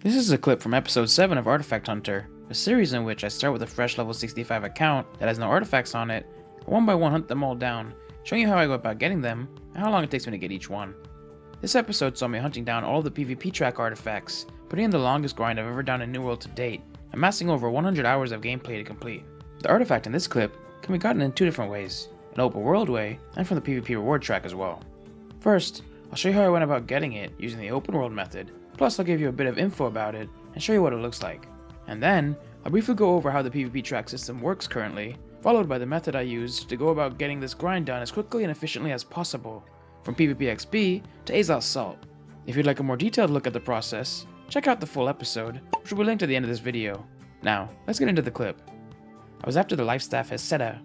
This is a clip from episode 7 of Artifact Hunter, a series in which I start with a fresh level 65 account that has no artifacts on it, and one by one hunt them all down, showing you how I go about getting them, and how long it takes me to get each one. This episode saw me hunting down all of the PvP track artifacts, putting in the longest grind I've ever done in New World to date, amassing over 100 hours of gameplay to complete. The artifact in this clip can be gotten in two different ways, an open world way, and from the PvP reward track as well. First, I'll show you how I went about getting it using the open world method, plus I'll give you a bit of info about it and show you what it looks like. And then, I'll briefly go over how the PvP track system works currently, followed by the method I used to go about getting this grind done as quickly and efficiently as possible, from PvP XP to Azoth Salt. If you'd like a more detailed look at the process, check out the full episode, which will be linked at the end of this video. Now, let's get into the clip. I was after the life staff Heceta.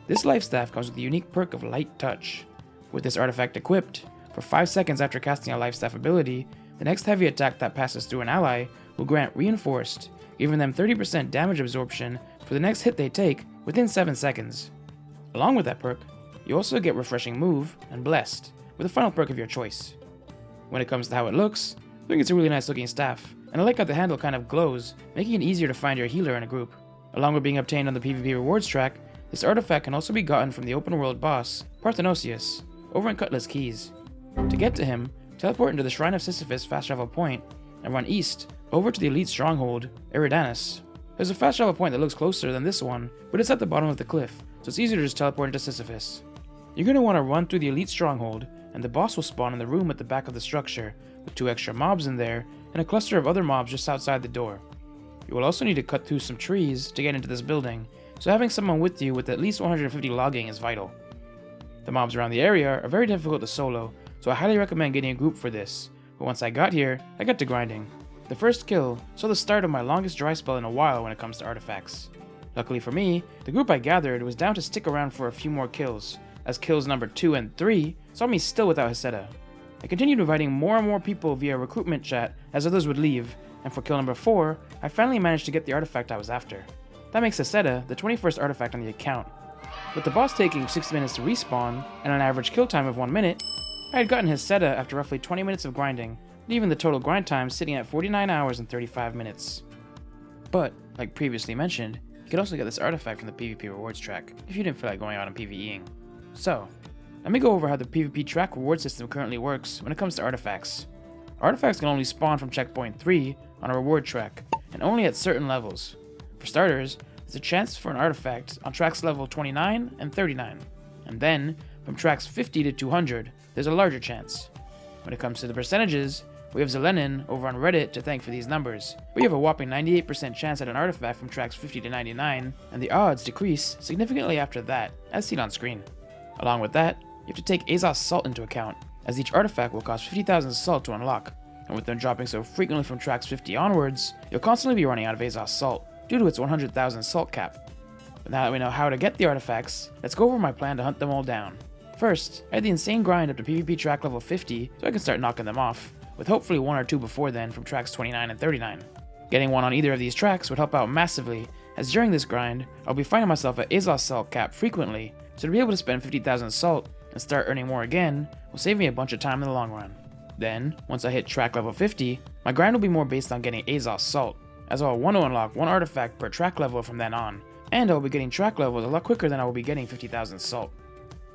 This life staff comes with the unique perk of Light Touch. With this artifact equipped, for 5 seconds after casting a life staff ability, the next heavy attack that passes through an ally will grant Reinforced, giving them 30% damage absorption for the next hit they take within 7 seconds. Along with that perk, you also get Refreshing Move and Blessed, with a final perk of your choice. When it comes to how it looks, I think it's a really nice looking staff, and I like how the handle kind of glows, making it easier to find your healer in a group. Along with being obtained on the PvP rewards track, this artifact can also be gotten from the open world boss, Parthenosius, over in Cutlass Keys. To get to him, teleport into the Shrine of Sisyphus fast travel point, and run east over to the elite stronghold, Eridanus. There's a fast travel point that looks closer than this one, but it's at the bottom of the cliff, so it's easier to just teleport into Sisyphus. You're going to want to run through the elite stronghold, and the boss will spawn in the room at the back of the structure, with 2 extra mobs in there, and a cluster of other mobs just outside the door. You will also need to cut through some trees to get into this building, so having someone with you with at least 150 logging is vital. The mobs around the area are very difficult to solo, so I highly recommend getting a group for this, but once I got here, I got to grinding. The first kill saw the start of my longest dry spell in a while when it comes to artifacts. Luckily for me, the group I gathered was down to stick around for a few more kills, as kills number 2 and 3 saw me still without Heceta. I continued inviting more and more people via recruitment chat as others would leave, and for kill number 4, I finally managed to get the artifact I was after. That makes Heceta the 21st artifact on the account. With the boss taking 6 minutes to respawn, and an average kill time of 1 minute, I had gotten Heceta after roughly 20 minutes of grinding, leaving the total grind time sitting at 49 hours and 35 minutes. But, like previously mentioned, you could also get this artifact from the PvP rewards track, if you didn't feel like going out and PvEing. So, let me go over how the PvP track reward system currently works when it comes to artifacts. Artifacts can only spawn from checkpoint 3 on a reward track, and only at certain levels. For starters, there's a chance for an artifact on tracks level 29 and 39, and then, from tracks 50 to 200, there's a larger chance. When it comes to the percentages, we have Zelenin over on Reddit to thank for these numbers. We have a whopping 98% chance at an artifact from tracks 50 to 99, and the odds decrease significantly after that, as seen on screen. Along with that, you have to take Azoth Salt into account, as each artifact will cost 50,000 salt to unlock, and with them dropping so frequently from tracks 50 onwards, you'll constantly be running out of Azoth Salt, due to its 100,000 salt cap. But now that we know how to get the artifacts, let's go over my plan to hunt them all down. First, I had the insane grind up to PvP track level 50 so I can start knocking them off, with hopefully 1 or 2 before then from tracks 29 and 39. Getting one on either of these tracks would help out massively, as during this grind, I'll be finding myself at Azoth Salt cap frequently, so to be able to spend 50,000 salt and start earning more again will save me a bunch of time in the long run. Then, once I hit track level 50, my grind will be more based on getting Azoth Salt, as I'll want to unlock 1 artifact per track level from then on, and I'll be getting track levels a lot quicker than I will be getting 50,000 salt.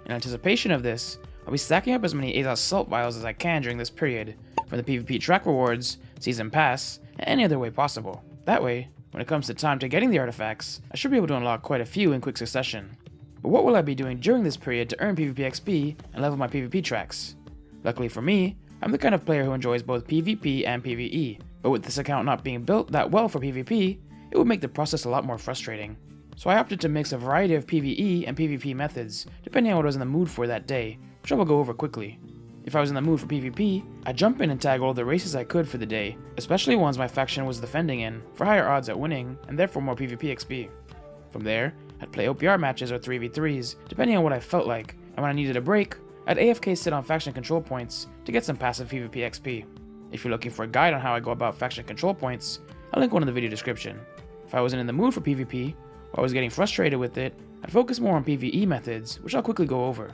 In anticipation of this, I'll be stacking up as many Azoth Salt vials as I can during this period, from the PvP track rewards, season pass, and any other way possible. That way, when it comes to time to getting the artifacts, I should be able to unlock quite a few in quick succession. But what will I be doing during this period to earn PvP XP and level my PvP tracks? Luckily for me, I'm the kind of player who enjoys both PvP and PvE, but with this account not being built that well for PvP, it would make the process a lot more frustrating. So I opted to mix a variety of PvE and PvP methods, depending on what I was in the mood for that day, which I will go over quickly. If I was in the mood for PvP, I'd jump in and tag all the races I could for the day, especially ones my faction was defending in, for higher odds at winning, and therefore more PvP XP. From there, I'd play OPR matches or 3v3s, depending on what I felt like, and when I needed a break, I'd AFK sit on faction control points to get some passive PvP XP. If you're looking for a guide on how I go about faction control points, I'll link one in the video description. If I wasn't in the mood for PvP, or I was getting frustrated with it, I'd focus more on PvE methods, which I'll quickly go over.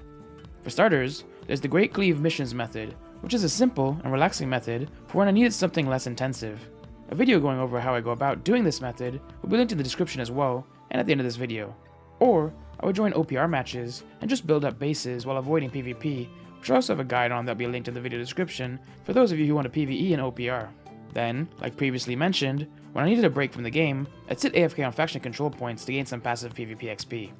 For starters, there's the Great Cleave missions method, which is a simple and relaxing method for when I needed something less intensive. A video going over how I go about doing this method will be linked in the description as well, and at the end of this video. Or, I would join OPR matches and just build up bases while avoiding PvP, which I also have a guide on that will be linked in the video description for those of you who want to PvE and OPR. Then, like previously mentioned, when I needed a break from the game, I'd sit AFK on faction control points to gain some passive PvP XP.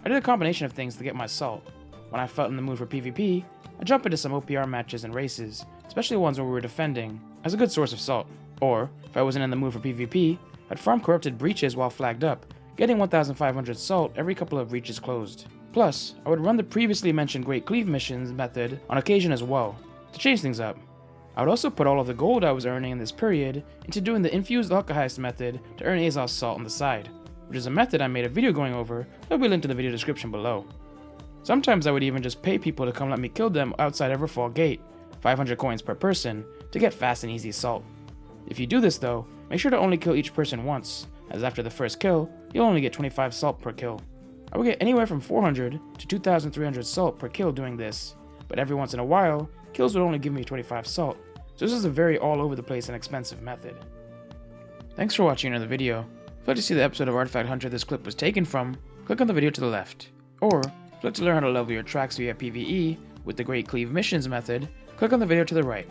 I did a combination of things to get my salt. When I felt in the mood for PvP, I'd jump into some OPR matches and races, especially ones where we were defending, as a good source of salt. Or, if I wasn't in the mood for PvP, I'd farm corrupted breaches while flagged up, getting 1500 salt every couple of breaches closed. Plus, I would run the previously mentioned Great Cleave missions method on occasion as well, to change things up. I would also put all of the gold I was earning in this period into doing the Infused Alkahest method to earn Azoth salt on the side, which is a method I made a video going over that will be linked in the video description below. Sometimes I would even just pay people to come let me kill them outside Everfall Gate, 500 coins per person, to get fast and easy salt. If you do this though, make sure to only kill each person once, as after the first kill, you'll only get 25 salt per kill. I would get anywhere from 400 to 2300 salt per kill doing this, but every once in a while, kills would only give me 25 salt, so this is a very all over the place and expensive method. Thanks for watching another video. If you'd like to see the episode of Artifact Hunter this clip was taken from, click on the video to the left. Or, if you'd like to learn how to level your tracks via PvE with the Great Cleave Missions method, click on the video to the right.